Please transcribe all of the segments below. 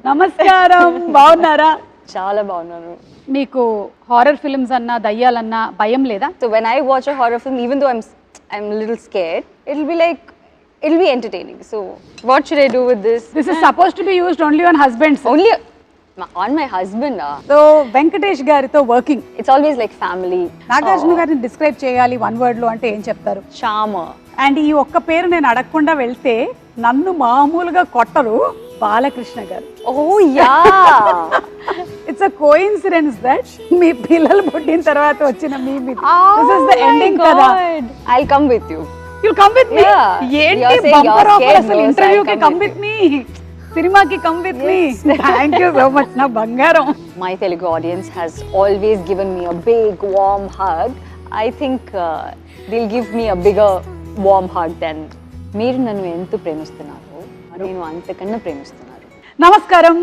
నమస్కారం, బాగున్నారా? చాలా బాగున్నాను. మీకు హారర్ ఫిల్మ్స్ అన్నా దయ్యాలన్నా భయం లేదా? So when I watch a horror film, even though I'm a little scared, it'll be entertaining. So what should I do with this? This is supposed to be used only on husbands. Only on my husband. So Venkatesh గారితో working. It's always like family. Nagarjuna గారిని describe చేయాలి one word లో అంటే ఏం చెప్తారు? Charmer. And ఈ ఒక్క పేరు నేను అడగకుండా వెళ్తే నన్ను మామూలుగా కొట్టరు, బాలకృష్ణ గారు. Oh yeah. It's a coincidence that మీ పిల్లలు పుట్టిన తర్వాత వచ్చిన మీ దిస్ ఇస్ ద ఎండింగ్ కదా. I'll come with you. You'll come with me? ఏంటి బంపర్ ఆఫర్ అసలు ఇంటర్వ్యూకి కమ్ విత్ మీ, సినిమాకి come with me. Thank you so much నా బంగారం. My Telugu audience has always given me a big warm hug. I think they'll give me a bigger warm hug than మీరు నన్ను ఎంత ప్రేమిస్తున్నారు నేను అంతకన్నా ప్రేమిస్తున్నారు. నమస్కారం.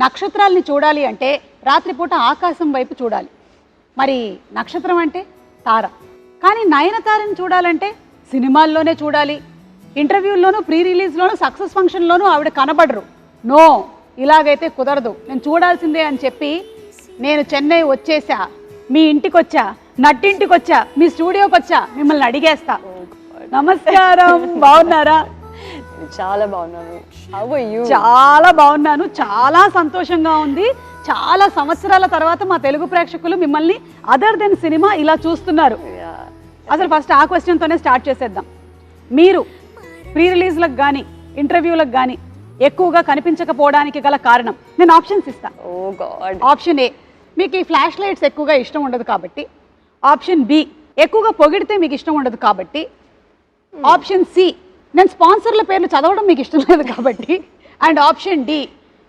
నక్షత్రాల్ని చూడాలి అంటే రాత్రిపూట ఆకాశం వైపు చూడాలి. మరి నక్షత్రం అంటే తార. కానీ నయనతారని చూడాలంటే సినిమాల్లోనే చూడాలి. ఇంటర్వ్యూల్లోనూ, ప్రీ రిలీజ్లోనూ, సక్సెస్ ఫంక్షన్లోనూ ఆవిడ కనబడరు. నో, ఇలాగైతే కుదరదు, నేను చూడాల్సిందే అని చెప్పి నేను చెన్నై వచ్చేసా, మీ ఇంటికి వచ్చా, నట్టింటికి వచ్చా, మీ స్టూడియోకి వచ్చా, మిమ్మల్ని అడిగేస్తా. నమస్కారం, బాగున్నారా? చాలా బాగున్నాను. How are you? చాలా బాగున్నాను, చాలా సంతోషంగా ఉంది. చాలా సంవత్సరాల తర్వాత మా తెలుగు ప్రేక్షకులు మిమ్మల్ని అదర్ దెన్ సినిమా ఇలా చూస్తున్నారు. అసలు ఫస్ట్ ఆ క్వశ్చన్తోనే స్టార్ట్ చేసేద్దాం. మీరు ప్రీ రిలీజ్లకు కానీ ఇంటర్వ్యూలకు కానీ ఎక్కువగా కనిపించకపోవడానికి గల కారణం నేను ఆప్షన్స్ ఇస్తాను. Oh God. ఆప్షన్ ఏ, మీకు ఈ ఫ్లాష్ లైట్స్ ఎక్కువగా ఇష్టం ఉండదు కాబట్టి. ఆప్షన్ బి, ఎక్కువగా పొగిడితే మీకు ఇష్టం ఉండదు కాబట్టి. ఆప్షన్ సి, నేను స్పాన్సర్ల పేర్లు చదవడం మీకు ఇష్టం లేదు కాబట్టి. అండ్ ఆప్షన్ డి,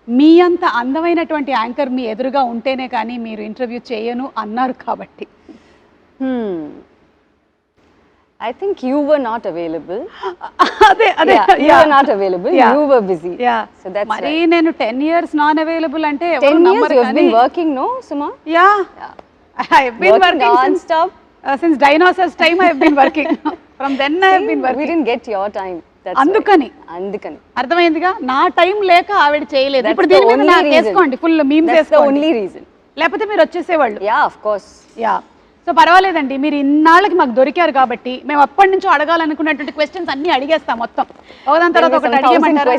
మీ అంత అందమైనటువంటి యాంకర్ మీ ఎదురుగా ఉంటేనే కానీ మీరు ఇంటర్వ్యూ చేయను అన్నారు కాబట్టి. I think you were not available. అదే అదే, you were not available. You were busy. So that's మరి నేను 10 years నాన్ అవైలబుల్ అంటే 10 years you have been working, no, Suma? Yeah. I have been working non-stop. Since dinosaurs time I have been working. From then I have been working. We didn't get your time. That's అందుకని అర్థమైందిగా, నా time లేక ఆవిడ చేయలేదు. ఇప్పుడు దీని మీద నాకు వేసుకోండి, ఫుల్ మీమ్స్ వేసుకోండి. That's the only reason. లేకపోతే మీరు వచ్చేసేవాళ్ళు. Yeah, of course. Yeah. So పర్వాలేదండి, మీరు ఇన్నాళ్ళకి మాకు దొరికారు కాబట్టి మేము అప్పటి నుంచో అడగాలనుకున్నటువంటి క్వశ్చన్స్ అన్ని అడిగేస్తాం మొత్తం. ఒకదాని తర్వాత ఒకటి అడిగేమంటారు.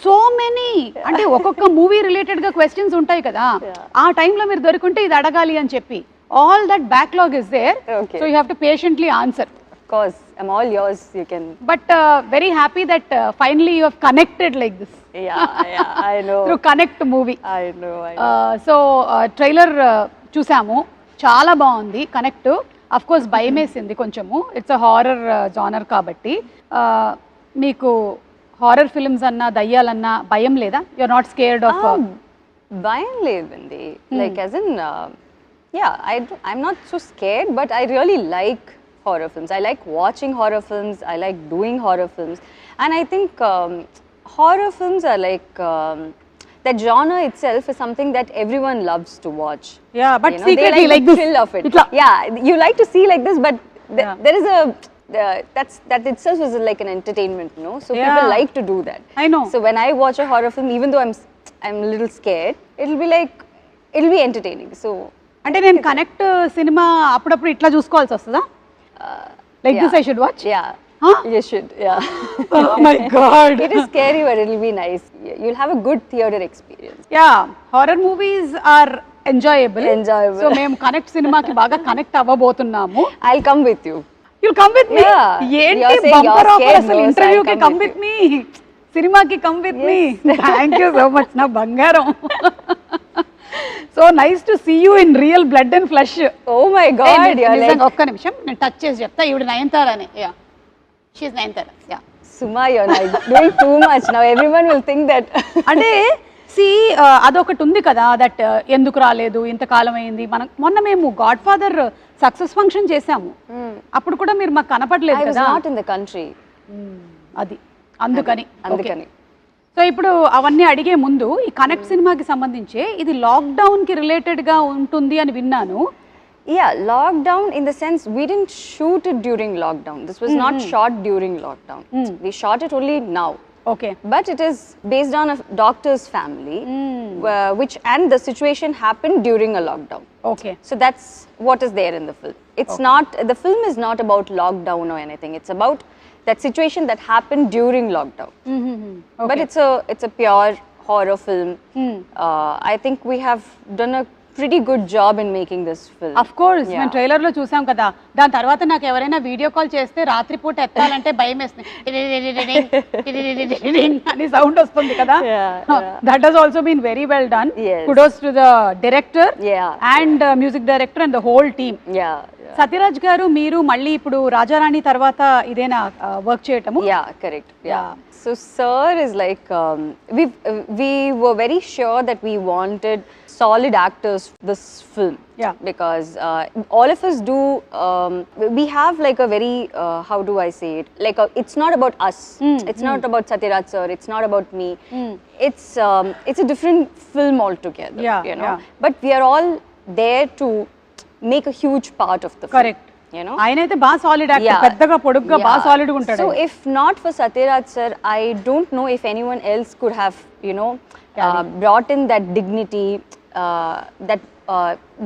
సో మెనీ, అంటే ఒక్కొక్క మూవీ రిలేటెడ్ గా క్వశ్చన్స్ ఉంటాయి కదా, ఆ టైంలో మీరు దొరికింటే ఇది అడగాలి అని చెప్పి. All that backlog is there, so you have to patiently answer. Of course, I'm all yours. You can. But very happy that finally you have connected like this. Yeah, I know. Through Connect movie. I know. So trailer చూసాము, చాలా బాగుంది. Connect of course భయం వేసింది కొంచెము, it's a horror genre కాబట్టి. మీకు horror films అన్నా దయ్యాలన్నా భయం లేదా? You are not scared of? భయం లేదండి. Like as in I'm not so scared, but I really like horror films. I like watching horror films. I like doing horror films, and I think horror films are like that genre itself is something that everyone loves to watch. Yeah, but secretly like the thrill of it. Yeah, you like to see like this, but there is a that itself is like an entertainment, no? So people like to do that. I know. So when I watch a horror film, even though I'm a little scared, it'll be entertaining. So అంటే నేను connect cinema అప్పుడప్పుడు ఇట్లా చూసుకోవాల్సి వస్తుందా? Like this I should watch? Yeah. You should. Yeah. Oh my God. It is scary, but it'll be nice. You'll have a good theater experience. Yeah, horror movies are enjoyable. Enjoyable. So మేము connect సినిమాకి బాగా connect అవ్వబోతున్నాము. I'll come with you. You'll come with me? ఏంటి bumper offer అసలు, ఇంటర్వ్యూకి come with me, సినిమాకి come with me. Thank you so much నా బంగారం. So nice to see you in real blood and flesh. Oh my God. ఒక్క నిమిషం నేను touch చేసి చెప్తా. ఈవిడ నయనతారనే. Yeah, she is Nayanthara. Yeah. Suma, you're like doing too much now. Everyone will think that. అంటే సి అదొకటి ఉంది కదా, దట్ ఎందుకు రాలేదు, ఇంతకాలం అయింది. మనం మొన్న మేము గాడ్ ఫాదర్ సక్సెస్ ఫంక్షన్ చేసాము, అప్పుడు కూడా మీరు మాకు కనపడలేదు కదా. I was not in the country. అది అందుకని. సో ఇప్పుడు అవన్నీ అడిగే ముందు ఈ కనెక్ట్ సినిమాకి సంబంధించి ఇది లాక్డౌన్ కి రిలేటెడ్ గా ఉంటుంది అని విన్నాను. Yeah, lockdown in the sense we didn't shoot it during lockdown. This was not shot during lockdown. We shot it only now. Okay. But it is based on a doctor's family, which and the situation happened during a lockdown. Okay. So that's what is there in the film. It's not, the film is not about lockdown or anything. It's about that situation that happened during lockdown. Okay. But it's a pure horror film. I think we have done a pretty good job in making this film. Of course మేము trailer లో చూసాం కదా, దాని తర్వాత నాకు ఎవరైనా video call చేస్తే రాత్రిపూట ఎత్తాలంటే భయం వేస్తుంది అని సౌండ్ వస్తుంది కదా. That has also been very well done. Kudos to the director and music director and the whole team. Sathyaraj గారు, మీరు మళ్ళీ ఇప్పుడు రాజారాణి తర్వాత ఇదేనా వర్క్ చేయటము? Yeah, correct. Yeah. So sir is like we were very sure that we wanted solid actors for this film. Yeah. Because all of us do, we have like a very, how do I say it? Like it's not about us. It's not about Satyaraj sir. It's not about me. It's a different film altogether. Yeah, you know. yeah. But we are all there to make a huge part of the film. Correct. You know. ఆయనైతే బాగా solid actor, పెద్దగా పొడుగ్గా బాగా solid గా ఉంటాడు. So if not for Satyaraj sir, I don't know if anyone else could have, you know, brought in that dignity,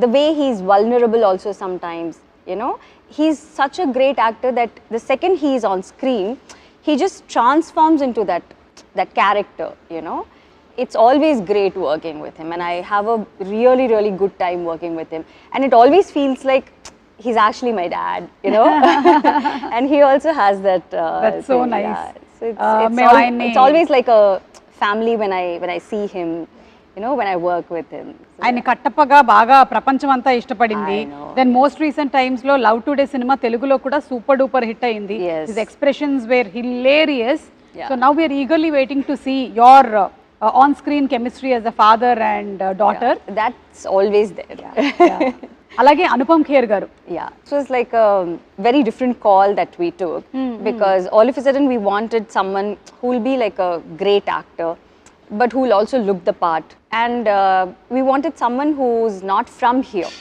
the way he's vulnerable also sometimes, you know. He's such a great actor that the second he is on screen, he just transforms into that character, you know. It's always great working with him, and I have a really, really good time working with him. And it always feels like he's actually my dad, you know. And he also has that. That's so nice. Yeah. So it's always like a family when I see him, you know, when I work with him. ఆయన కట్టప్పగా బాగా ప్రపంచం అంతా ఇష్టపడింది. Then most recent times లో love today cinema తెలుగులో కూడా super duper hit అయింది. His expressions were hilarious. So now we are eagerly waiting to see your on screen chemistry as a father and daughter. That's always there. అలాగే అనుపమ్ ఖేర్ గారు. Yeah, so it's like a very different call that we took, because all of a sudden we wanted someone who will be like a great actor but who will also look the part, and we wanted someone who's not from here,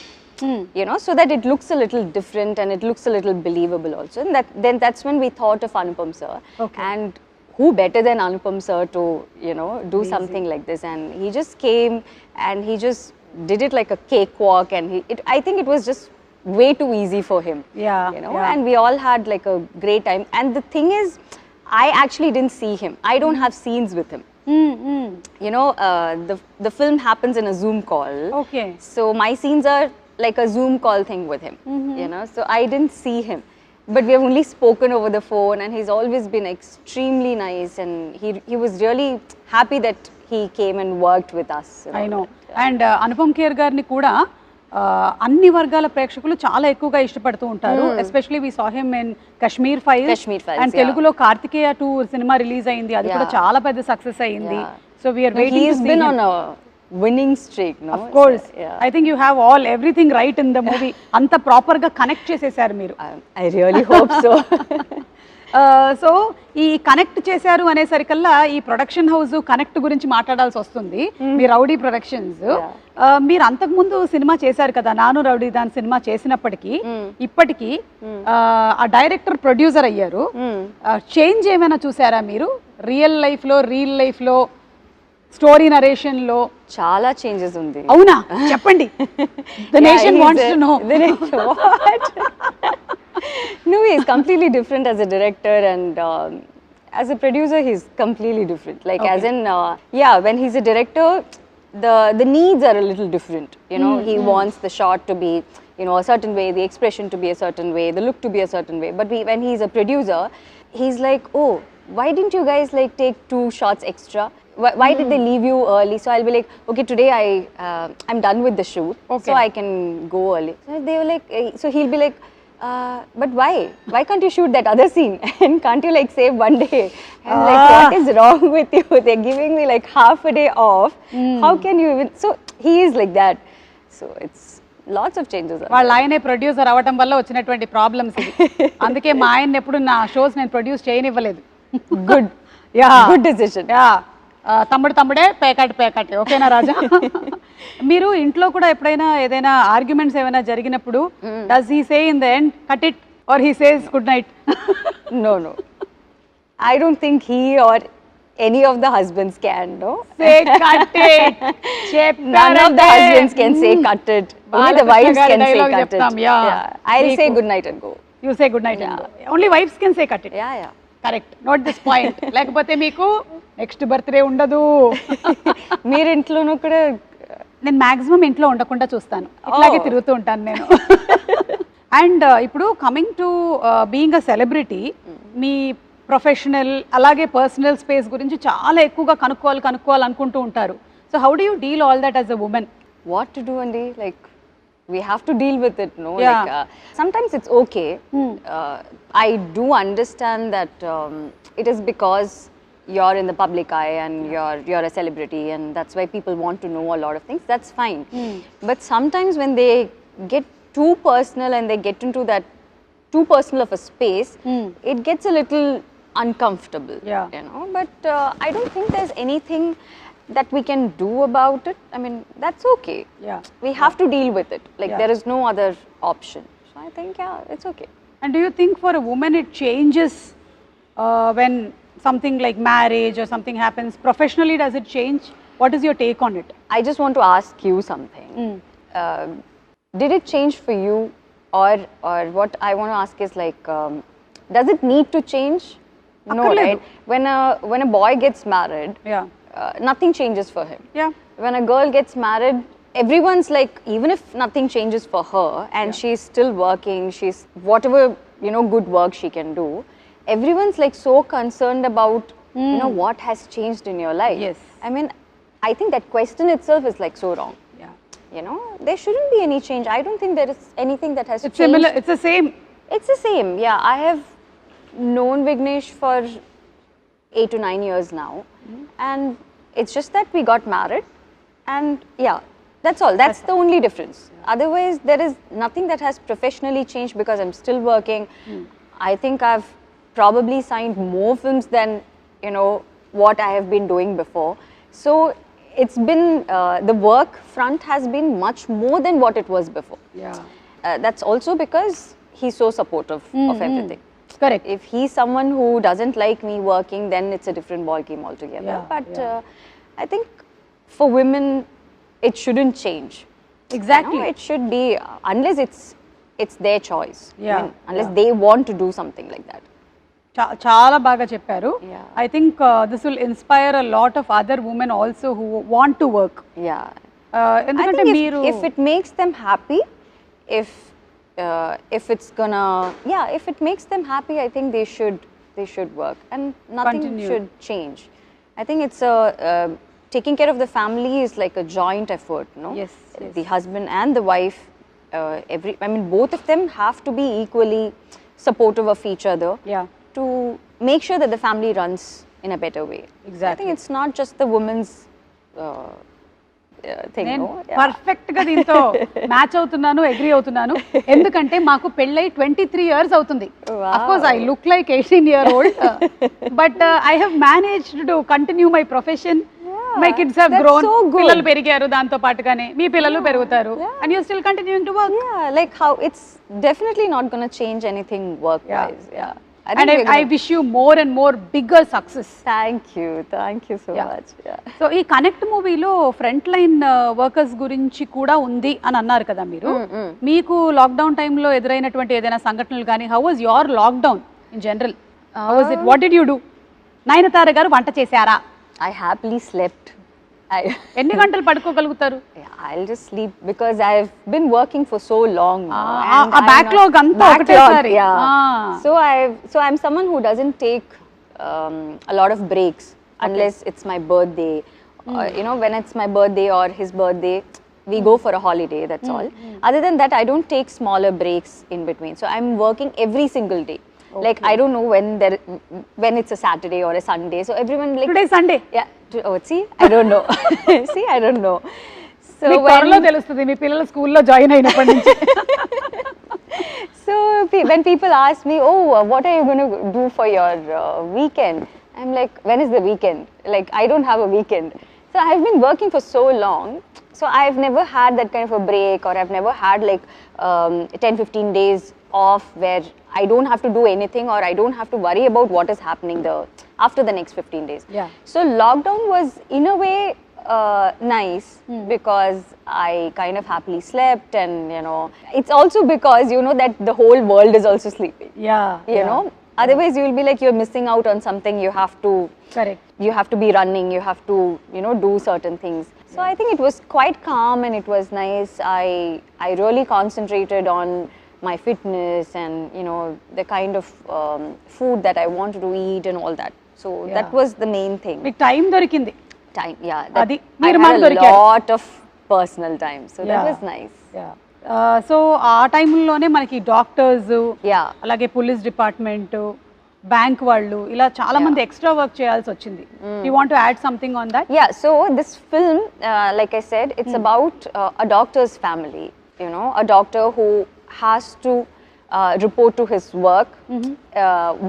you know, so that it looks a little different and it looks a little believable also. And that's when we thought of Anupam sir. And who better than Anupam sir to, you know, do something like this. And he just came and he just did it like a cakewalk, and I think it was just way too easy for him. You know. And we all had like a great time. And the thing is, I actually didn't see him. I don't have scenes with him. You know, the film happens in a Zoom call. Okay. So my scenes are like a Zoom call thing with him. You know, so I didn't see him, but we have only spoken over the phone, and he's always been extremely nice, and he was really happy that he came and worked with us. I know. And Anupam Kher గారిని కూడా అన్ని వర్గాల ప్రేక్షకులు చాలా ఎక్కువగా ఇష్టపడుతూ ఉంటారు. Especially we saw him in Kashmir files, and తెలుగులో కార్తికేయ 2 సినిమా రిలీజ్ అయింది, అది కూడా చాలా పెద్ద సక్సెస్ అయింది. So we are waiting to see him on a winning streak, no? Of course. I think you have everything right in the movie. అంత proper గా connect చేసేసారు మీరు. I really hope so. So ఈ connect చేశారు అనేసరికల్లా ఈ production house connect గురించి మాట్లాడాల్సి వస్తుంది. మీ రౌడీ ప్రొడక్షన్స్, మీరు అంతకుముందు సినిమా చేశారు కదా, నాను రౌడీ దాని సినిమా చేసినప్పటికీ ఇప్పటికీ ఆ డైరెక్టర్ ప్రొడ్యూసర్ అయ్యారు. చేంజ్ ఏమైనా చూసారా మీరు? రియల్ లైఫ్ లో స్టోరీ నరేషన్ లో చాలా చేంజెస్ ఉంది. అవునా, చెప్పండి. The nation wants to know. No, he is completely different as a director, and as a producer he's completely different. Like as in when he's a director, the needs are a little different, you know. He wants the shot to be, you know, a certain way, the expression to be a certain way, the look to be a certain way. But when he's a producer, he's like, oh, why didn't you guys like take 2 shots extra? Why did they leave you early? So I'll be like, okay, today I'm done with the shoot, so I can go early. So they were like, so he'll be like, but why can't you shoot that other scene, and can't you like save one day? I'm like, what is wrong with you? They're giving me like half a day off. How can you even? So he is like that. So it's lots of changes. వాళ్ళ ఆయనే producer అవ్వటం వల్ల వచ్చినటువంటి problems ఇది. అందుకే మా ఆయన ఎప్పుడు నా షోస్ నేను ప్రొడ్యూస్ చేయనివ్వలేదు. Good decision. తమ్ముడే పేకాటి. ఓకేనా రాజా? మీరు ఇంట్లో కూడా ఎప్పుడైనా ఏదైనా ఆర్గ్యుమెంట్స్ ఏమైనా జరిగినప్పుడు does he say in the end cut it, or he says good night? No, I don't think he or any of the husbands can, no? Say cut it. None of the husbands can say cut it. Only the wives can say dialogue cut చెప్తాం. it. Yeah. I'll say good night and go. You say good night and go. Only wives can say cut it. Yeah. Correct. Note this point. లేకపోతే మీకు next birthday ఉండదు. మీరు ఇంట్లోనూ కూడా నేను maximum ఇంట్లో ఉండకుండా చూస్తాను. ఇట్లాగే తిరుగుతూ ఉంటాను నేను. అండ్ ఇప్పుడు coming to being a celebrity, me professional అలాగే పర్సనల్ స్పేస్ గురించి చాలా ఎక్కువగా కనుక్కోవాలనుకుంటూ ఉంటారు. So how do you deal all that as a women? what to do, Andy? Like, we have to deal with it, no? Yeah. Like, sometimes it's okay. I do understand that it is because you're in the public eye and you're a celebrity, and that's why people want to know a lot of things. That's fine. But sometimes when they get too personal and they get into that too personal of a space, it gets a little uncomfortable. Yeah. You know. But I don't think there's anything that we can do about it. I mean, that's okay. Yeah. We have to deal with it. Like, Yeah. there is no other option. So I think, yeah, it's okay. And do you think for a woman it changes when something like marriage or something happens? Professionally, does it change? What is your take on it? I just want to ask you something. Did it change for you, or what I want to ask is like, does it need to change? No, Akkarledu. right? When a boy gets married, Yeah. Nothing changes for him. Yeah. When a girl gets married, everyone's like, even if nothing changes for her and she's still working, she's whatever, you know, good work she can do, everyone's like so concerned about, you know, what has changed in your life. Yes. I mean, I think that question itself is like so wrong. Yeah. You know, there shouldn't be any change. I don't think there is anything that has It's changed. similar. It's the same. It's the same. Yeah, I have known Vignesh for 8 to 9 years now, and it's just that we got married, and yeah, that's all. That's the only difference. Otherwise, there is nothing that has professionally changed because I'm still working. I think I've probably signed more films than, you know, what I have been doing before. So it's been the work front has been much more than what it was before. Yeah. That's also because he's so supportive of everything. Correct. If he's someone who doesn't like me working, then it's a different ball game altogether. Yeah, But yeah. I think for women, it shouldn't change. Exactly. You know, it should be unless it's their choice. Yeah, Unless yeah. they want to do something like that. చాలా బాగా చెప్పారు. Yeah. I think this will inspire a lot of other women also who want to work. Yeah. I ఎందుకంటే think మీరు if it makes them happy, if it's gonna, if it makes them happy, I think they should work, and nothing Continue. should change. I think it's taking care of the family is like a joint effort, no? Yes, yes. The husband and the wife, both of them have to be equally supportive of each other. Yeah. To make sure that the family runs in a better way. Exactly. I think it's not just the woman's thing, నేను no? Yeah. Perfect గా దీంతో match అవుతున్నాను, agree అవుతున్నాను. ఎందుకంటే మాకు పెళ్ళై 23 years అవుతుంది. Wow. Of course I look like 18-year-old, but I have managed to continue my profession. My kids have that's grown. so good. పిల్లలు పెరిగారు, దాంతో పాటుగానే మీ పిల్లలు పెరుగుతారు. And you still continuing to work. Yeah, like how it's definitely not going to change anything work-wise. Yeah. I think And we're I gonna- wish you more and more bigger success. Thank you so Yeah. much. Yeah. So ఈ connect మూవీలో front line workers గురించి కూడా ఉంది అని అన్నారు కదా మీరు. మీకు లాక్డౌన్ టైంలో ఎదురైనటువంటి ఏదైనా సంఘటనలు కానీ, how was your lockdown in general? How was it? What did you do? Nayanthara గారు వంట చేశారా? I happily slept. ఎన్ని గంటలు పడుకోగలుగుతారు? I'll just sleep because I've been working for so long now. ఆ and I'm backlog not- అంతా backlog, ఒకటేసారి. yeah. Ah. So I'm someone who doesn't take a lot of breaks unless it's my birthday. You know, when it's my birthday or his birthday, we go for a holiday, that's all. Other than that, I don't take smaller breaks in between. So I'm working every single day. Like, I don't know when it's a Saturday or a Sunday. So everyone like, today Sunday. yeah. See, I don't know. See, I don't know. So త్వరలో తెలుస్తుంది మీ పిల్లలు స్కూల్లో join అయినప్పటి నుంచి. So when people ask me, oh, what are you going to do for your weekend? I'm like, when is the weekend? Like, I don't have a weekend. So I've been working for so long. So I've never had that kind of a break, or I've never had like 10-15 days off where I don't have to do anything, or I don't have to worry about what is happening. after the next 15 days. Yeah. So lockdown was in a way nice because I kind of happily slept, and you know, it's also because you know that the whole world is also sleeping. Yeah. You know, otherwise you will be like you're missing out on something. You have to, Correct. you have to be running, you have to, you know, do certain things. So I think it was quite calm and it was nice. I really concentrated on my fitness and you know the kind of food that I wanted to eat and all that. So that was the main thing. మీకు time దొరికింది. Time, yeah. Adi, I meer had maak a dorikaru. lot of personal time, so that was nice. So ఆ టైంలోనే మనకి doctors, Yeah. అలాగే police department, bank వాళ్ళు ఇలా చాలా మంది ఎక్స్ట్రా వర్క్ చేయాల్సి వచ్చింది. You want to add something on that? Yeah, so this film, like I said, it's about a doctor's family, you know, a doctor who has to report to his work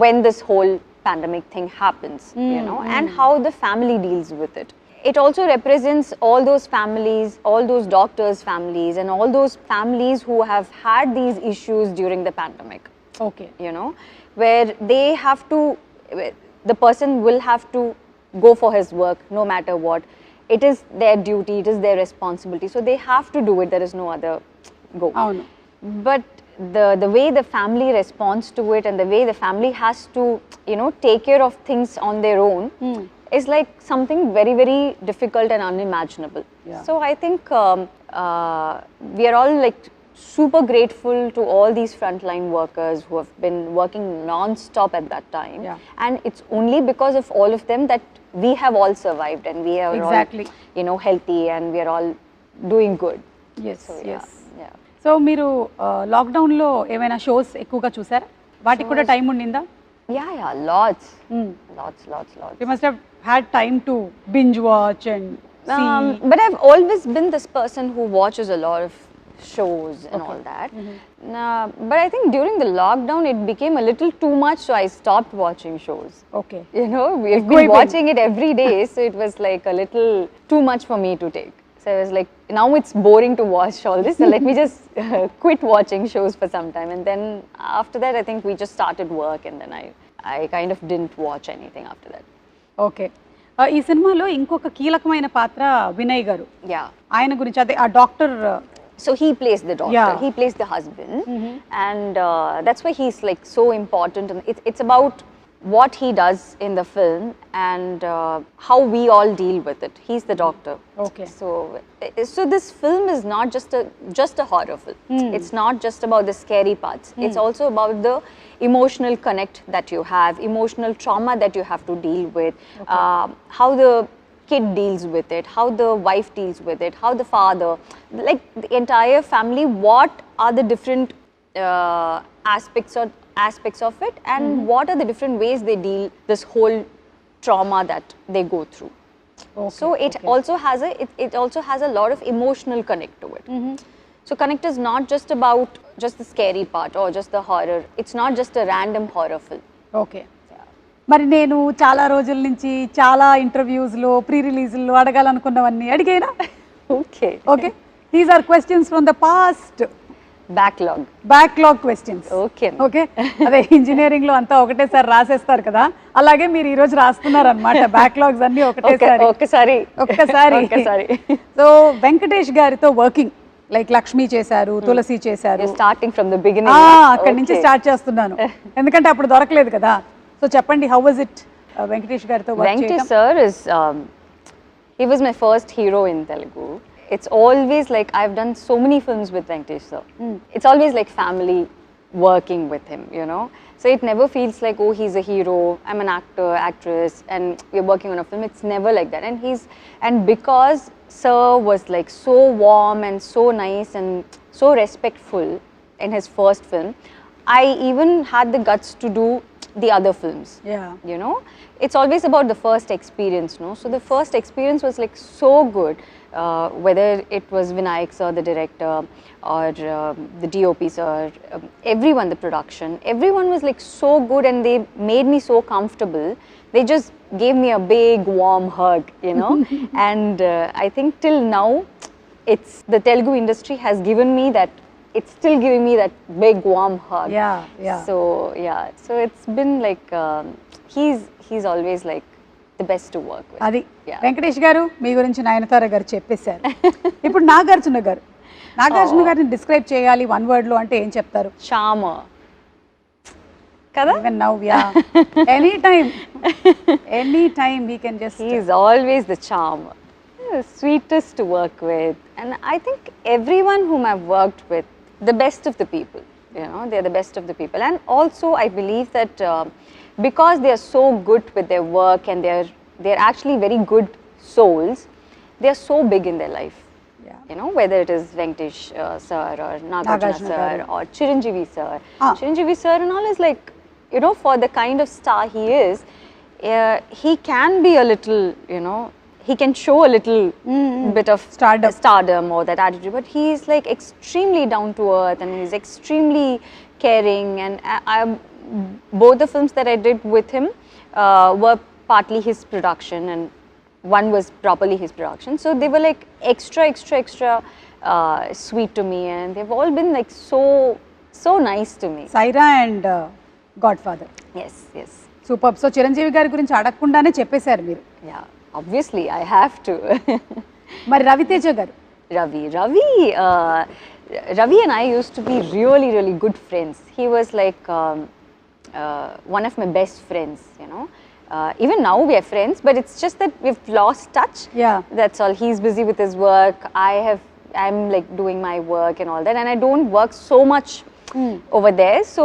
when this whole pandemic thing happens, you know, and how the family deals with it. It also represents all those families, all those doctors' families, and all those families who have had these issues during the pandemic. Okay. You know, where they have to, the person will have to go for his work no matter what. It is their duty, it is their responsibility. So they have to do it, there is no other go. అవును. But the way the family responds to it and the way the family has to, you know, take care of things on their own is like something very, very difficult and unimaginable. Yeah. So I think we are all like super grateful to all these frontline workers who have been working non-stop at that time. Yeah. And it's only because of all of them that we have all survived and we are Exactly. all, you know, healthy and we are all doing good. Yes So yes. yeah. So మీరు లాక్డౌన్లో ఏమైనా shows ఎక్కువగా చూసారా? వాటికి కూడా time ఉండిందా? Yeah, lots. Lots. You must have had time to binge watch and But I've always been this person who watches a lot of shows and all that. But I think during the lockdown it became a little too much, so I stopped watching shows. Okay. You know, we've been watching it every day, so it was like a little too much for me to take. So I was like, now it's boring to watch all this, so let me just quit watching shows for some time. And then after that, I think we just started work, and then I kind of didn't watch anything after that. Okay. ఈ సినిమాలో ఇంకొక కీలకమైన పాత్ర వినయ్ గారు. Yeah. ఆయన గురించి అదే ఆ doctor. So he plays the doctor, Yeah. he plays the husband, and that's why he's like so important. And it's about what he does in the film and how we all deal with it. He's the doctor. Okay. So this film is not just a horror film. It's not just about the scary parts. It's also about the emotional connect that you have, emotional trauma that you have to deal with, how the kid deals with it, how the wife deals with it, how the father, like the entire family, what are the different aspects of it, and what are the different ways they deal this whole trauma that they go through. Okay, So it also has a lot of emotional connect to it. So connect is not just about just the scary part or just the horror. It's not just a random horror film. Okay. మరి నేను చాలా రోజుల నుంచి చాలా ఇంటర్వ్యూస్లో ప్రీ రిలీజ్లో అడగాలనుకున్నవన్నీ అడిగేనా? Okay. Okay. These are questions from the past. Backlog questions. Okay. Okay. అదే ఇంజనీరింగ్ లో అంతా ఒకటేసారి రాసేస్తారు కదా, అలాగే మీరు ఈ రోజు రాస్తున్నారు అనమాట బ్యాక్లాగ్స్ అన్ని ఒక్కసారి. సో వెంకటేష్ గారితో వర్కింగ్, లైక్ లక్ష్మి చేశారు, తులసి చేశారు. Starting from the beginning. అక్కడి నుంచి స్టార్ట్ చేస్తున్నాను ఎందుకంటే అప్పుడు దొరకలేదు కదా. సో చెప్పండి, హౌ వాజ్ ఇట్ వెంకటేష్ గారితో వర్క్ చేయడం? Venkatesh sir is he was my first hero in Telugu. It's always like I've done so many films with Venkatesh sir. It's always like family working with him, you know. So it never feels like, oh, he's a hero, I'm an actor, actress, and we're working on a film. It's never like that. And because sir was like so warm and so nice and so respectful in his first film, I even had the guts to do the other films. Yeah. You know, it's always about the first experience, no? So the first experience was like so good, whether it was Vinayak sir, the director, or the DOP sir, everyone, the production, everyone was like so good and they made me so comfortable. They just gave me a big warm hug, you know. And I think till now, the Telugu industry has given me that it's still giving me that big warm hug. Yeah. So it's been like he's always like the best to work with. అది Yeah. Venkatesh గారు మీ గురించి నయనతార గారు చెప్పేశారు. ఇప్పుడు నాగార్జున గారిని describe చేయాలి one word లో అంటే ఏం చెప్తారు? Charmer. Kada? Even now, yeah. Anytime we can just. He's always the charmer. The sweetest to work with. And I think everyone whom I've worked with, the best of the people, they're the best of the people. And also I believe that because they are so good with their work and they're actually very good souls, they are so big in their life. Yeah. Whether it is Venkatesh sir or Nagarjuna sir or Chiranjeevi sir. Chiranjeevi sir and all is like, for the kind of star he is, he can be a little, he can show a little bit of stardom or that attitude, but he is like extremely down to earth and he's extremely caring. And both the films that I did with him were partly his production and one was properly his production. So they were like extra sweet to me, and they've all been like so nice to me. Saira and Godfather. Yes. Superb. So Chiranjeevi గారి గురించి అడగకుండానే చెప్పేశారు మీరు. Yeah, obviously I have to. మరి రవితేజ గారు? Ravi and I used to be really good friends. He was like one of my best friends, even now we are friends, but it's just that we've lost touch. Yeah, that's all. He's busy with his work, I'm like doing my work and all that, and I don't work so much over there, so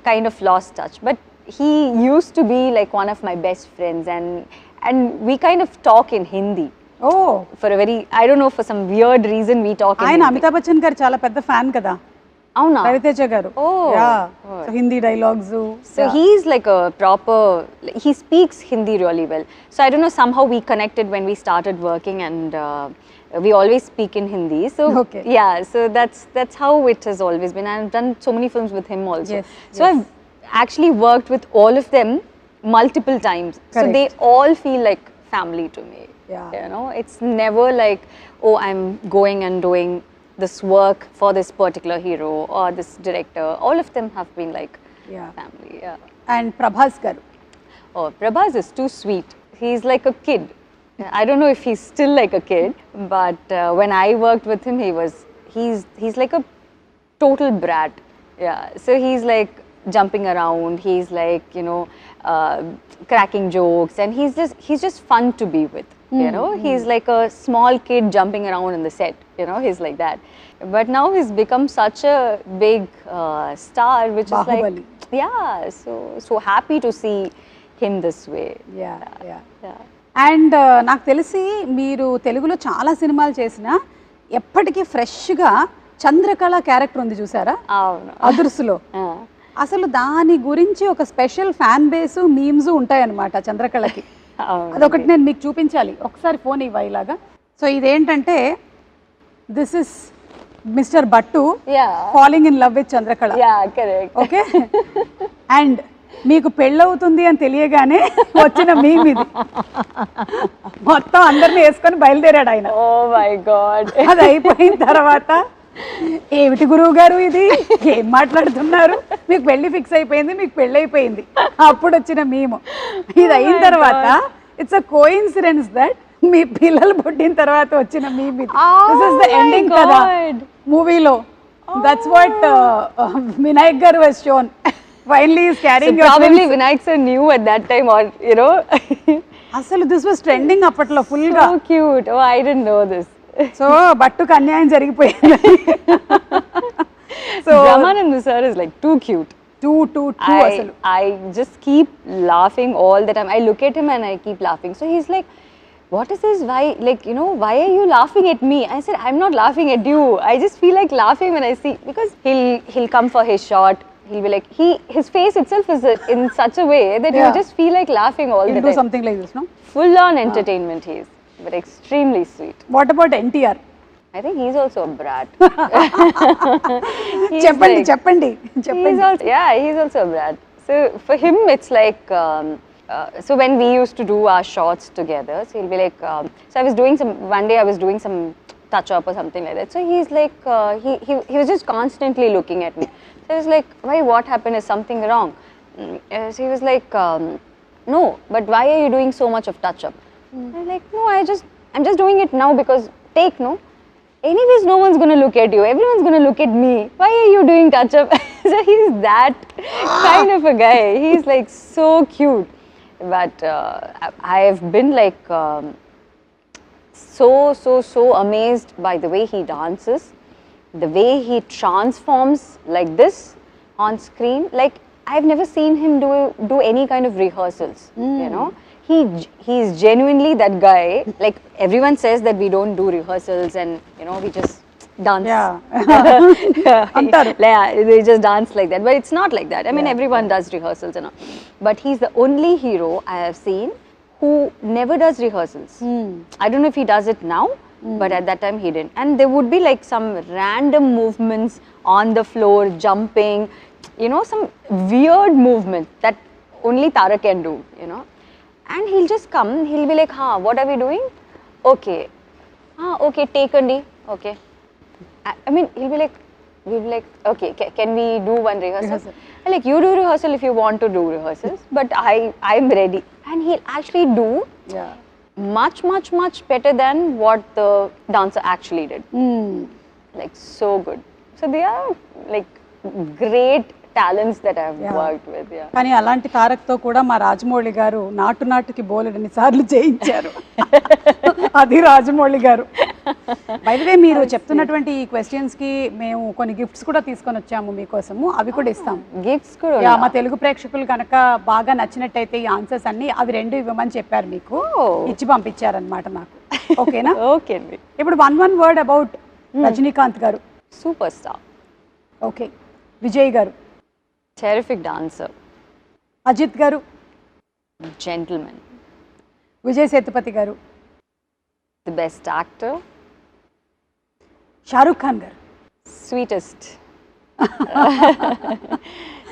kind of lost touch. But he used to be like one of my best friends, and we kind of talk in Hindi. Oh, for a very, I don't know, for some weird reason we talk in Hindi. Amitabh Bachchan గారు చాలా పెద్ద fan కదా అవునా రవితేజ గారు? So Hindi dialogues. So he's like a proper, he speaks Hindi really well. So I don't know, somehow we connected when we started working, and we always speak in Hindi. So okay. Yeah, so that's how it has always been. I've done so many films with him also. Yes, so I've actually worked with all of them multiple times. Correct. So they all feel like family to me. Yeah. It's never like, oh, I'm going and doing this work for this particular hero or this director. All of them have been like family. Yeah. And Prabhas garu? Oh, Prabhas is too sweet. He's like a kid. I don't know if he's still like a kid, but when I worked with him, he's like a total brat. Yeah. So he's like jumping around. He's like, cracking jokes, and he's just fun to be with. He's like a small kid jumping around in the set. He's like that. But now he's become such a big star, which Bahubali. is like, so happy to see him this way. Yeah. And నాకు తెలిసి మీరు తెలుగులో చాలా సినిమాలు చేసినా ఎప్పటికీ ఫ్రెష్గా Chandrakala character ఉంది చూసారా అదుర్సులో? అసలు దాని గురించి ఒక స్పెషల్ ఫ్యాన్ బేస్ మీమ్స్ ఉంటాయన్నమాట చంద్రకళకి. అదొకటి నేను మీకు చూపించాలి, ఒకసారి ఫోన్ ఇవ్వ ఇలాగా. సో ఇదేంటంటే this is mister Battu falling in love with Chandrakala. Okay, and మీకు పెళ్ళవుతుంది అని తెలియగానే వచ్చిన మీమ్ ఇది. మొత్తం అందరిని వేసుకొని బయలుదేరాడు ఆయన. Oh my god. అది అయిపోయిన తర్వాత ఏమిటి గురువు గారు ఇది, ఏం మాట్లాడుతున్నారు, మీకు పెళ్లి ఫిక్స్ అయిపోయింది, మీకు పెళ్ళి అయిపోయింది, అప్పుడు వచ్చిన మీము. ఇది అయిన తర్వాత ఇట్స్ అ కోఇన్సిడెన్స్ దట్ మీ పిల్లలు పుట్టిన తర్వాత వచ్చిన మీమ్ ఇది. దిస్ ఇస్ ద ఎండింగ్ కదా మూవీలో. దట్స్ వాట్ వినాయక్ గారు was shown. Finally is carrying your probably twins. Vinayak sir knew at that time, or అసలు this was trending అప్పట్లో ఫుల్ గా. So cute. Oh, I didn't know this. So బట్టుకు అన్యాయం జరిగిపోయింది. So Brahmanand sir is like too cute. Too అసలు. I just keep laughing all the time. I look at him and I keep laughing. So he's like, what is this? Why, why are you laughing at me? I said, I'm not laughing at you. I just feel like laughing when I see, because he'll come for his shot. He'll be like, his face itself is in such a way that you just feel like laughing all the time. He'll do something like this, no? Full on entertainment he is, but extremely sweet. What about NTR? I think he's also a brat. చెప్పండి. He's also a brat. So for him it's like, so when we used to do our shots together, so he'll be like, so one day I was doing some touch up or something like that. So he's like, he was just constantly looking at me. So I was like, why, what happened, is something wrong? So he was like, no, but why are you doing so much of touch up? I was like, no, I'm just doing it now because take, no? Anyways, no one's going to look at you. Everyone's going to look at me. Why are you doing touch up? So he's that kind of a guy. He's like so cute. But I've been like so amazed by the way he dances, the way he transforms like this on screen. Like, I've never seen him do any kind of rehearsals, you know. He's genuinely that guy. Like, everyone says that we don't do rehearsals and, you know, we just dance. Yeah, they just dance like that. But it's not like that. I mean, everyone does rehearsals and all. But he's the only hero I have seen who never does rehearsals. I don't know if he does it now, but at that time he didn't. And there would be like some random movements on the floor, jumping, you know, some weird movement that only Tara can do, you know. And he'll just come, he'll be like, what are we doing? Okay. Okay, take Andi. Okay. I mean, we'll be like, okay, can we do one rehearsal? Like, you do rehearsal if you want to do rehearsals, but I'm ready. And he'll actually do much better than what the dancer actually did. Like, so good. So they are like great talents that I've worked with. Yeah. కానీ అలాంటి తారక్తో కూడా మా రాజమౌళి గారు నాటుకి బోలెడన్ని సార్లు చేయించారు. అది రాజమౌళి గారు. బై ది వే, మీరు చెప్తున్నటువంటి ఈ క్వశ్చన్స్ కి మేము కొన్ని గిఫ్ట్స్ కూడా తీసుకొని వచ్చాము మీకోసము. అవి కూడా ఇస్తాం. గిఫ్ట్స్ కూడా మా తెలుగు ప్రేక్షకులు కనుక బాగా నచ్చినట్టయితే ఈ ఆన్సర్స్ అన్ని అవి 2 ఇవ్వమని చెప్పారు, మీకు ఇచ్చి పంపించారనమాట నాకు. ఓకేనా? ఓకే అండి. ఇప్పుడు one word అబౌట్ రజనీకాంత్ గారు. Super star. ఓకే. విజయ్ గారు. Terrific dancer. అజిత్ గారు. Gentleman. విజయ్ సేతుపతి గారు. The best actor. Shahrukh Khan గారు. Sweetest.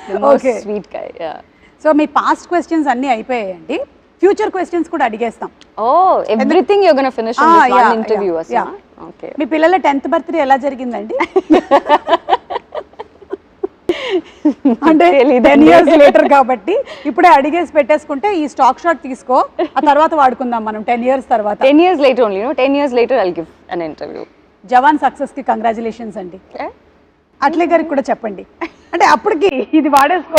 The most sweet guy. Yeah. So మీ పాస్ట్ క్వశ్చన్స్ అన్నీ అయిపోయాయండి. ఫ్యూచర్ క్వశ్చన్స్ కూడా అడిగేస్తాం. Oh, everything you're going to finish in this one interview. Okay. మీ పిల్లల 10th birthday ఎలా జరిగిందండి? అంటే 10 years later కాబట్టి ఇప్పుడే అడిగేసి పెట్టేసుకుంటే ఈ స్టాక్ షాట్ తీసుకో, ఆ తర్వాత వాడుకుందాం మనం 10 years తర్వాత. 10 years later only, no? 10 years later I'll give an interview. Jawan success కి కంగ్రాచులేషన్స్ అండి. అట్లే గారికి కూడా చెప్పండి. అంటే అప్పటికి ఇది వాడేసుకో.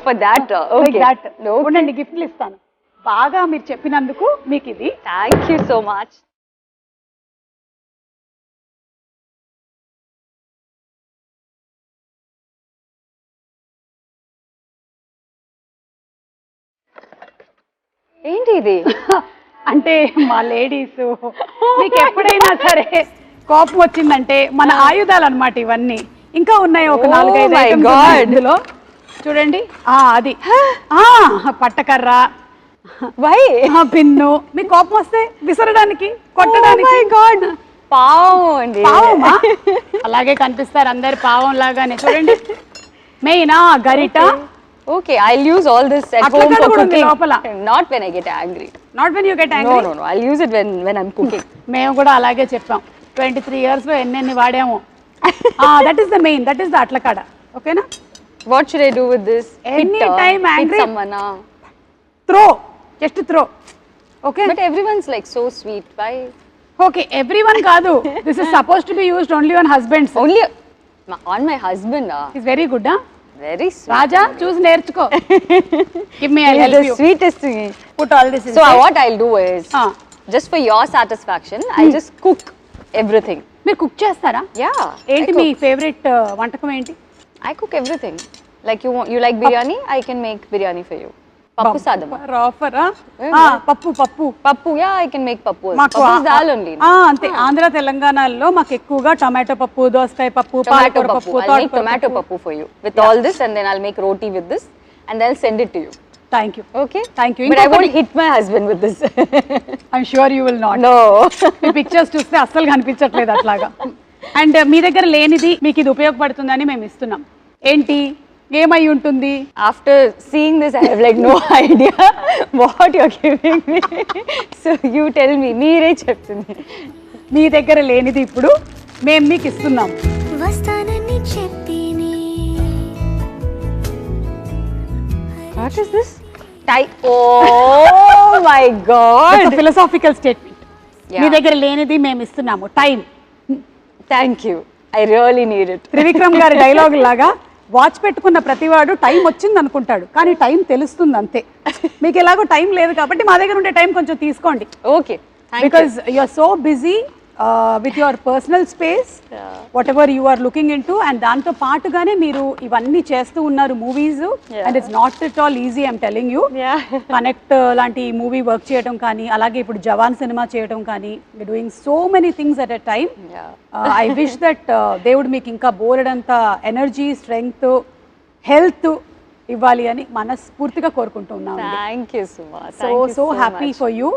For that. Okay. ఉండండి, గిఫ్ట్లు ఇస్తాను. బాగా మీరు చెప్పినందుకు మీకు ఇది. Thank you so much. ఏంటి ఇది? అంటే మా లేడీస్ మీకు ఎప్పుడైనా సరే కోపం వచ్చిందంటే మన ఆయుధాలు అన్నమాట ఇవన్నీ. ఇంకా ఉన్నాయి ఒక 4-5 ఇందులో చూడండి. అది పట్టకర్ర, పిన్ను. మీ కోపం వస్తే విసరడానికి, కొట్టడానికి. పావం అండి. పావమా? అలాగే కనిపిస్తారు అందరు పావం లాగానే. చూడండి, మెయిన్ గరిట. Okay, I'll use all this at home for cooking. Not when I get angry. Not when you get angry? No. I'll use it when I'm cooking. మేము కూడా అలాగే చెప్పాం. 23 years లో ఎన్ని వాడాము. That is the main. That is the atlakada. Okay na? What should I do with this? Anytime angry. Hit someone. Throw. Just throw. Okay? But everyone's like so sweet. Why? Okay, everyone kaadu. This is supposed to be used only on husbands. Only on my husband. He's very good, huh? Very sweet. Raja, choose నేర్చుకో. Give me, I'll help you. The sweetest thing. Put all this inside. So what I'll do is, just for your satisfaction, I'll just cook everything. మీరు cook చేస్తారా? Yeah. ఏంటి మీ favourite వంటకం ఏంటి? I cook everything. Like you like biryani, I can make biryani for you. Pappu sadam. Raufara? పప్పు. Yeah, I can make pappu. Pappu is dal only. అంతే. ఆంధ్ర తెలంగాణలో మాకు ఎక్కువగా టొమాటో పప్పు, దోసకాయ పప్పు, పాలకూర పప్పు. I'll make tomato pappu for you with all this, and then I'll make roti with this, and then I'll send it to you. Thank you. Okay? Thank you. But I won't hit my husband with this. I'm sure you will not. No. Me pictures చూస్తే అస్సలు కనిపించట్లేదు అట్లాగా. And మీ దగ్గర లేనిది మీకు ఇది ఉపయోగపడుతుందని మేము ఇస్తున్నాం. ఏంటి, ఏమై ఉంటుంది? After seeing this, I have like no idea what you're giving me. So you tell me. మీరే చెప్తుంది. మీ దగ్గర లేనిది ఇప్పుడు మేము మీకు ఇస్తున్నాం. What is this? Oh my God! Philosophical statement. మీ దగ్గర లేనిది మేము ఇస్తున్నాము, time. Thank you. I really need it. Trivikram గారి డైలాగ్ లాగా వాచ్ పెట్టుకున్న ప్రతివాడు టైం వచ్చింది అనుకుంటాడు, కానీ టైం తెలుస్తుంది అంతే. మీకు ఎలాగో టైం లేదు కాబట్టి మా దగ్గర ఉండే టైం కొంచెం తీసుకోండి. Okay. Because you are so busy with your personal space, whatever you are looking into, and దాంతో పాటుగానే మీరు ఇవన్నీ చేస్తూ ఉన్నారు movies, and it's not at all easy, I'm telling you. Connect లాంటి మూవీ వర్క్ చేయడం కానీ, అలాగే ఇప్పుడు జవాన్ సినిమా చేయడం కానీ, you're doing so many things at a time. I wish that దేవుడు మీకు ఇంకా బోలెడంత ఎనర్జీ, స్ట్రెంగ్త్, హెల్త్ ఇవ్వాలి అని మనస్ఫూర్తిగా కోరుకుంటూ ఉన్నాను. Thank you, Suma. So happy for you.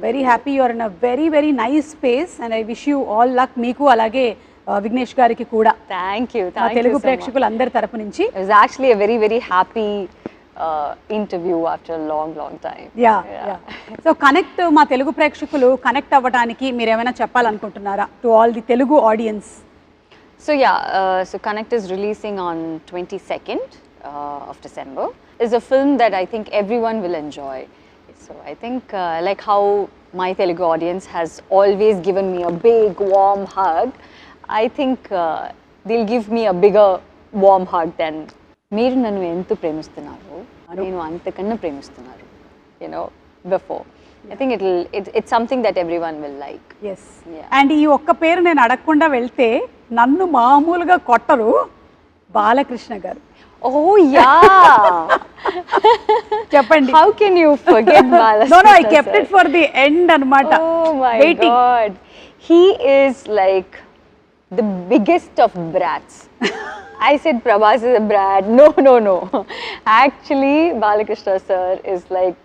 Very happy you are in a very nice space, and I wish you all luck. మీకు అలాగే విఘ్నేష్ గారికి కూడా. Thank you. తెలుగు ప్రేక్షకులు అందరి తరపు నుంచి. It was actually a very happy interview after a long time. Yeah. So connect, మా తెలుగు ప్రేక్షకులు కనెక్ట్ అవ్వడానికి మీరు ఏమైనా చెప్పాలనుకుంటున్నారా to all the Telugu audience? So so Connect is releasing on 22nd of December. It's a film that I think everyone will enjoy. So I think like how my Telugu audience has always given me a big warm hug, I think they'll give me a bigger warm hug than మీరు నన్ను ఎంత ప్రేమిస్తున్నారు, నేను అంతకన్నా ప్రేమిస్తున్నారు, you know, before. I think it's something that everyone will like. Yes. And ఈ ఒక్క పేరు నేను అడగకుండా వెళ్తే నన్ను మామూలుగా కొట్టరు, బాలకృష్ణ గారు. Oh yeah. చెప్పండి. How can you forget Bala? No, I kept it for the end anamata. Oh my God. He is like the biggest of brats. I said Prabhas is a brat. No. Actually, Balakrishna sir is like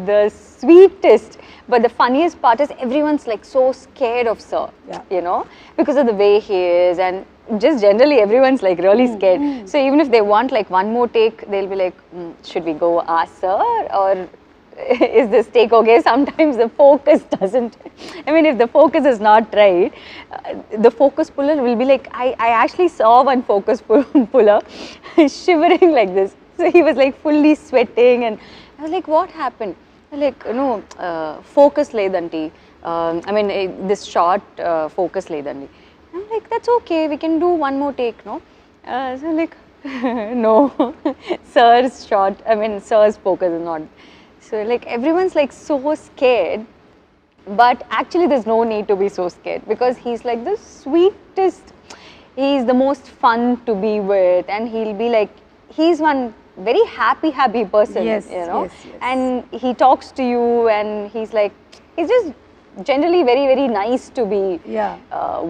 the sweetest. But the funniest part is everyone's like so scared of sir, you know, because of the way he is, and just generally everyone's like really scared. So even if they want like one more take, they'll be like, should we go ask sir, or is this take okay? Sometimes the focus doesn't, I mean, if the focus is not right, the focus puller will be like, I actually saw one focus puller shivering like this. So he was like fully sweating, and I was like, what happened? Like, no, focus ledanti. I mean, this shot focus ledanti. I'm like, that's okay, we can do one more take, no? So like, no, sir's shot, I mean, sir's focus is not. So like, everyone's like so scared, but actually there's no need to be so scared, because he's like the sweetest, he's the most fun to be with, and he'll be like, he's one very happy person, you know, and he talks to you, and he's like, he's just generally very nice to be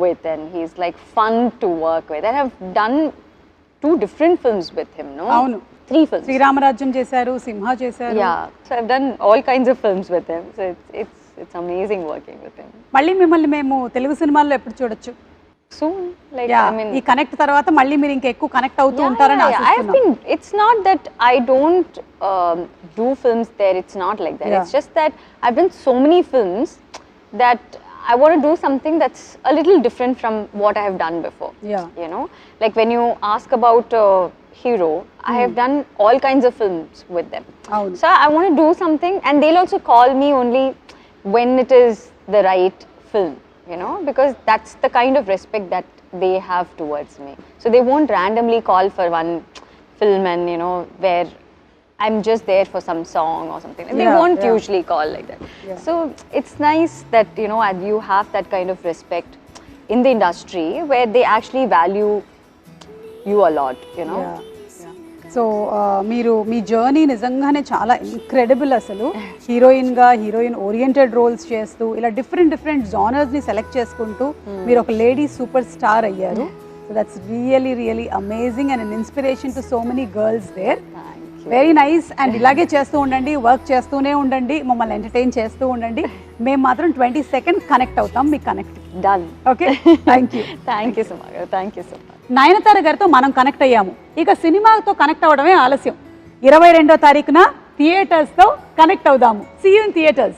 with, and he's like fun to work with. And I've done 2 different films with him, no? 3 films. Sri Ramarajyam chesaru, Simha chesaru. Yeah, so I've done all kinds of films with him, so it's amazing working with him. మళ్ళీ మిమ్మల్ని మేము తెలుగు సినిమాల్లో ఎప్పుడు చూడొచ్చు? Soon, like I mean, ఈ connect తర్వాత మళ్ళీ మీరు ఇంకా ఎక్కువ కనెక్ట్ అవుతూ ఉంటారని ఆశిస్తున్నాను. It's not that I don't do films there, it's not like that. It's just that I've done so many films that I want to do something that's a little different from what I have done before. You know, like when you ask about Hero, I have done all kinds of films with them. So I want to do something, and they'll also call me only when it is the right film, you know, because that's the kind of respect that they have towards me. So they won't randomly call for one film and, you know, where I'm just there for some song or something. They won't usually call like that. So it's nice that, you know, you have that kind of respect in the industry where they actually value you a lot, you know. So మీరు మీ journey నిజంగానే చాలా incredible. అసలు హీరోయిన్గా heroine oriented roles చేస్తూ ఇలా different జానర్స్ని select చేసుకుంటూ మీరు ఒక లేడీ సూపర్ స్టార్ అయ్యారు. So that's really amazing and an inspiration to so many girls there. Very nice. And ఇలాగే చేస్తూ ఉండండి, వర్క్ చేస్తూనే ఉండండి, మమ్మల్ని ఎంటర్టైన్ చేస్తూ ఉండండి. మేము మాత్రం 22nd కనెక్ట్ అవుతాం. మీకు connect done. Okay, thank you. Thank you so much. Thank you so much. Nayanthara గారితో మనం కనెక్ట్ అయ్యాము. ఇక సినిమాతో కనెక్ట్ అవ్వడమే ఆలస్యం. 22వ తారీఖున థియేటర్స్తో కనెక్ట్ అవుదాము. See you in theatres.